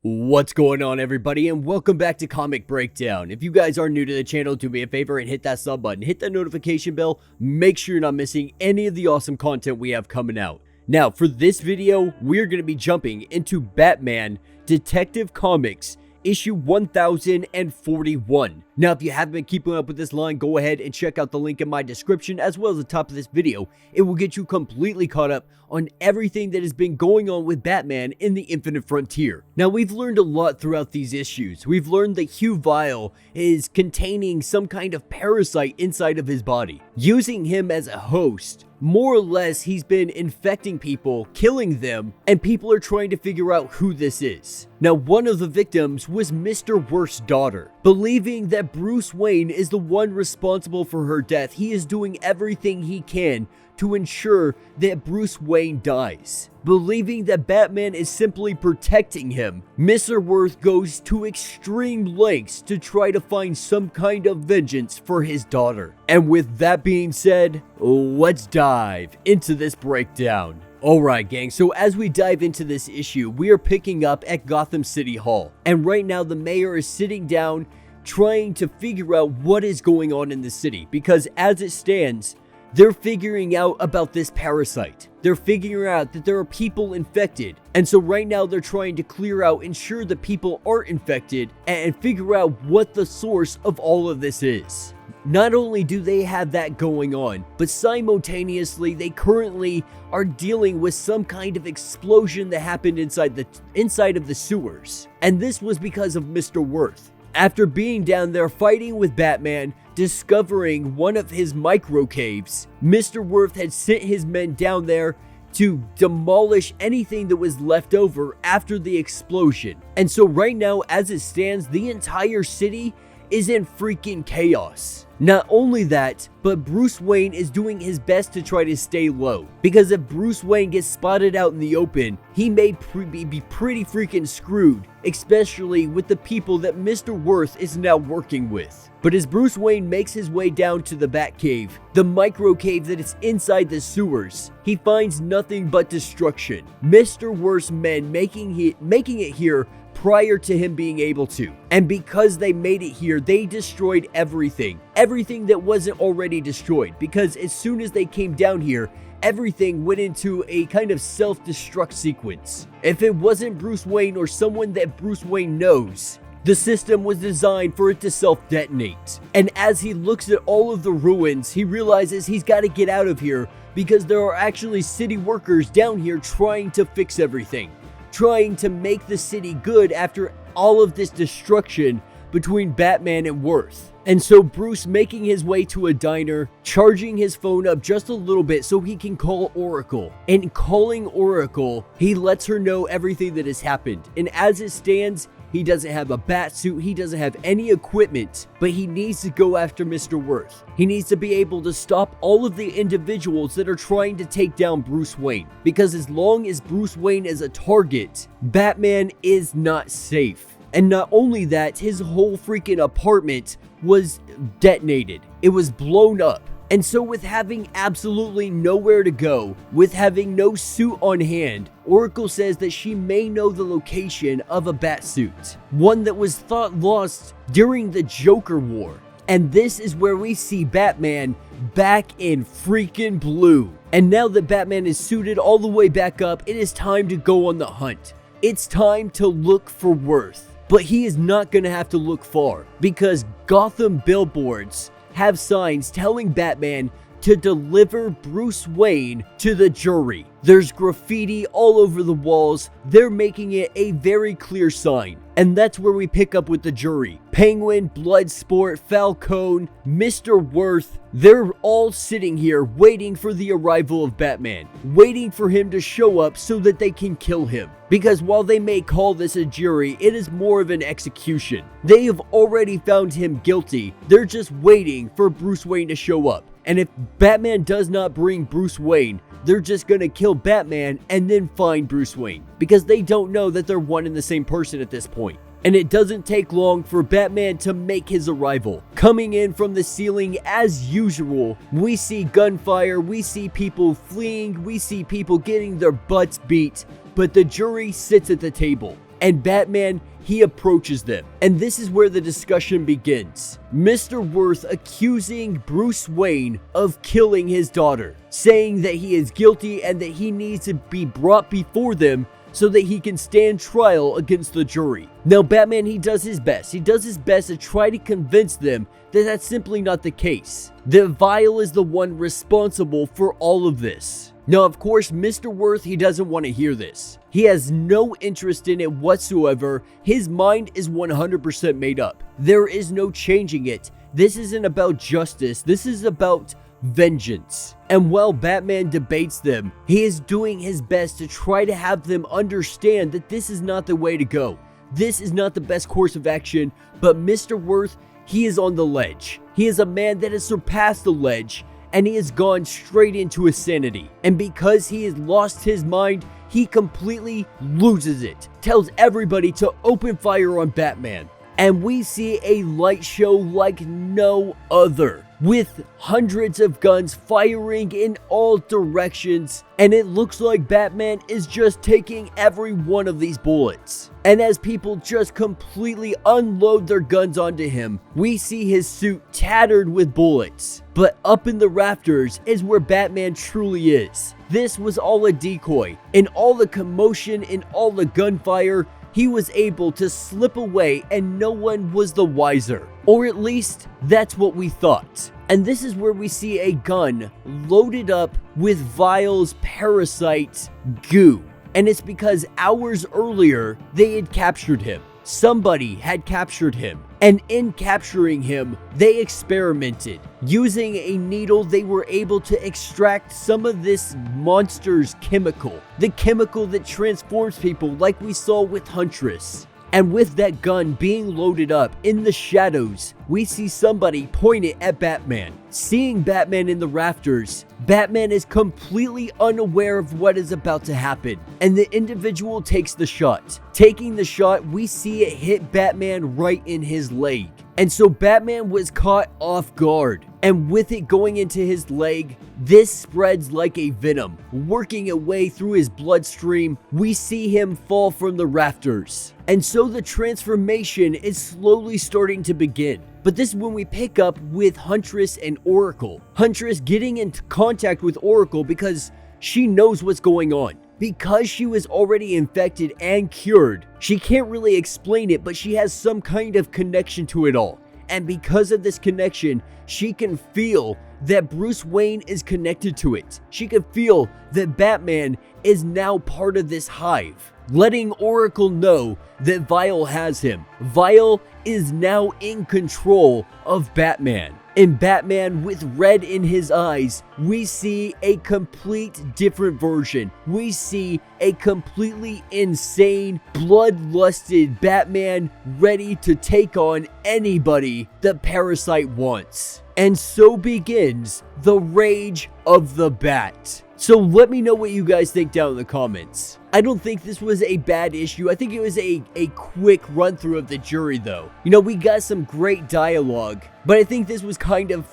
What's going on, everybody, and welcome back to Comic Breakdown. If you guys are new to the channel, do me a favor and hit that sub button, hit that notification bell, make sure you're not missing any of the awesome content we have coming out. Now, for this video, we're going to be jumping into Batman Detective Comics issue 1041. Now, if you haven't been keeping up with this line, go ahead and check out the link in my description as well as the top of this video. It will get you completely caught up on everything that has been going on with Batman in the Infinite Frontier. Now, we've learned a lot throughout these issues. We've learned that Hugh Vile is containing some kind of parasite inside of his body, using him as a host. More or less, he's been infecting people, killing them, and people are trying to figure out who this is. Now, one of the victims was Mr. Worth's daughter. Believing that Bruce Wayne is the one responsible for her death, he is doing everything he can to ensure that Bruce Wayne dies. Believing that Batman is simply protecting him, Mr. Worth goes to extreme lengths to try to find some kind of vengeance for his daughter. And with that being said, let's dive into this breakdown. Alright gang, so as we dive into this issue, we are picking up at Gotham City Hall. And right now the mayor is sitting down trying to figure out what is going on in the city. Because as it stands, they're figuring out about this parasite. They're figuring out that there are people infected. And so right now they're trying to clear out, ensure that people aren't infected, and figure out what the source of all of this is. Not only do they have that going on, but simultaneously they currently are dealing with some kind of explosion that happened inside of the sewers. And this was because of Mr. Worth. After being down there fighting with Batman, discovering one of his micro caves, Mr. Worth had sent his men down there to demolish anything that was left over after the explosion. And so right now, as it stands, the entire city is in freaking chaos. Not only that, but Bruce Wayne is doing his best to try to stay low. Because if Bruce Wayne gets spotted out in the open, he may be pretty freaking screwed. Especially with the people that Mr. Worth is now working with. But as Bruce Wayne makes his way down to the Batcave, the micro cave that is inside the sewers, he finds nothing but destruction. Mr. Worth's men making it here prior to him being able to. And because they made it here, they destroyed everything. Everything that wasn't already destroyed. Because as soon as they came down here, everything went into a kind of self-destruct sequence. If it wasn't Bruce Wayne or someone that Bruce Wayne knows, the system was designed for it to self-detonate. And as he looks at all of the ruins, he realizes he's got to get out of here because there are actually city workers down here trying to fix everything. Trying to make the city good after all of this destruction between Batman and Worth. And so Bruce making his way to a diner, charging his phone up just a little bit so he can call Oracle. And calling Oracle, he lets her know everything that has happened. And as it stands, he doesn't have a bat suit, he doesn't have any equipment, but he needs to go after Mr. Worth. He needs to be able to stop all of the individuals that are trying to take down Bruce Wayne. Because as long as Bruce Wayne is a target, Batman is not safe. And not only that, his whole freaking apartment was detonated. It was blown up. And so with having absolutely nowhere to go, with having no suit on hand, Oracle says that she may know the location of a batsuit. One that was thought lost during the Joker War. And this is where we see Batman back in freaking blue. And now that Batman is suited all the way back up, it is time to go on the hunt. It's time to look for Worth. But he is not going to have to look far, because Gotham billboards have signs telling Batman to deliver Bruce Wayne to the jury. There's graffiti all over the walls. They're making it a very clear sign. And that's where we pick up with the jury. Penguin, Bloodsport, Falcone, Mr. Worth, they're all sitting here waiting for the arrival of Batman. Waiting for him to show up so that they can kill him. Because while they may call this a jury, it is more of an execution. They have already found him guilty. They're just waiting for Bruce Wayne to show up. And if Batman does not bring Bruce Wayne, they're just gonna kill Batman and then find Bruce Wayne. Because they don't know that they're one and the same person at this point. And it doesn't take long for Batman to make his arrival. Coming in from the ceiling as usual, we see gunfire, we see people fleeing, we see people getting their butts beat. But the jury sits at the table. and Batman, he approaches them. And this is where the discussion begins. Mr. Worth accusing Bruce Wayne of killing his daughter, saying that he is guilty and that he needs to be brought before them so that he can stand trial against the jury. Now, Batman, he does his best. He does his best to try to convince them that that's simply not the case. That Vile is the one responsible for all of this. Now, of course, Mr. Worth, he doesn't want to hear this. He has no interest in it whatsoever. His mind is 100% made up. There is no changing it. This isn't about justice. This is about vengeance. And while Batman debates them, he is doing his best to try to have them understand that this is not the way to go. This is not the best course of action, but Mr. Worth, he is on the ledge. He is a man that has surpassed the ledge, and he has gone straight into insanity. And because he has lost his mind, he completely loses it. Tells everybody to open fire on Batman. And we see a light show like no other, with hundreds of guns firing in all directions, and it looks like Batman is just taking every one of these bullets. And as people just completely unload their guns onto him, we see his suit tattered with bullets. But up in the rafters is where Batman truly is. This was all a decoy. In all the commotion, in all the gunfire, he was able to slip away and no one was the wiser. Or at least, that's what we thought. And this is where we see a gun loaded up with Vile's parasite goo. And it's because hours earlier, they had captured him. Somebody had captured him. And in capturing him, they experimented. Using a needle, they were able to extract some of this monster's chemical. The chemical that transforms people like we saw with Huntress. And with that gun being loaded up in the shadows, we see somebody point it at Batman. Seeing Batman in the rafters, Batman is completely unaware of what is about to happen, and the individual takes the shot. Taking the shot, we see it hit Batman right in his leg. And so Batman was caught off guard. And with it going into his leg, this spreads like a venom. Working its way through his bloodstream, we see him fall from the rafters. And so the transformation is slowly starting to begin. But this is when we pick up with Huntress and Oracle. Huntress getting into contact with Oracle because she knows what's going on. Because she was already infected and cured, she can't really explain it, but she has some kind of connection to it all. And because of this connection, she can feel that Bruce Wayne is connected to it. She can feel that Batman is now part of this hive, letting Oracle know that Vile has him. Vile is now in control of Batman. In Batman with red in his eyes, we see a complete different version. We see a completely insane, bloodlusted Batman ready to take on anybody the Parasite wants. And so begins the Rage of the Bat. So let me know what you guys think down in the comments. I don't think this was a bad issue. I think it was a quick run through of the jury though. You know, we got some great dialogue, but I think this was kind of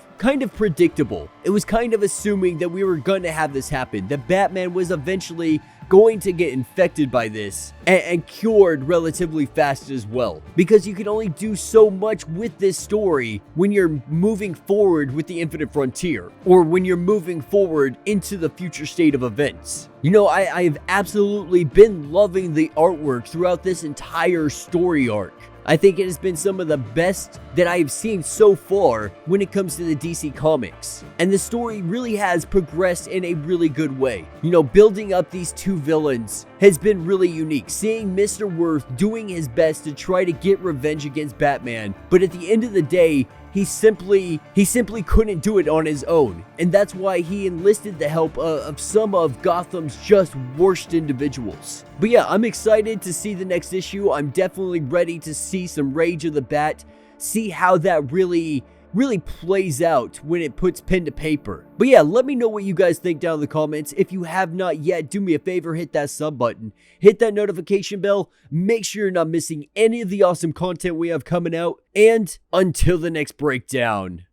predictable. It was kind of assuming that we were going to have this happen. That Batman was eventually going to get infected by this and cured relatively fast as well. Because you can only do so much with this story when you're moving forward with the Infinite Frontier, or when you're moving forward into the future state of events. You know, I've absolutely been loving the artwork throughout this entire story arc. I think it has been some of the best that I've seen so far when it comes to the DC Comics. And the story really has progressed in a really good way. You know, building up these two villains has been really unique. Seeing Mr. Worth doing his best to try to get revenge against Batman, but at the end of the day, he simply couldn't do it on his own. And that's why he enlisted the help of some of Gotham's just worst individuals. But yeah, I'm excited to see the next issue. I'm definitely ready to see some Rage of the Bat. See how that really plays out when it puts pen to paper. But yeah, let me know what you guys think down in the comments. If you have not yet, do me a favor, hit that sub button, hit that notification bell, make sure you're not missing any of the awesome content we have coming out, and until the next breakdown.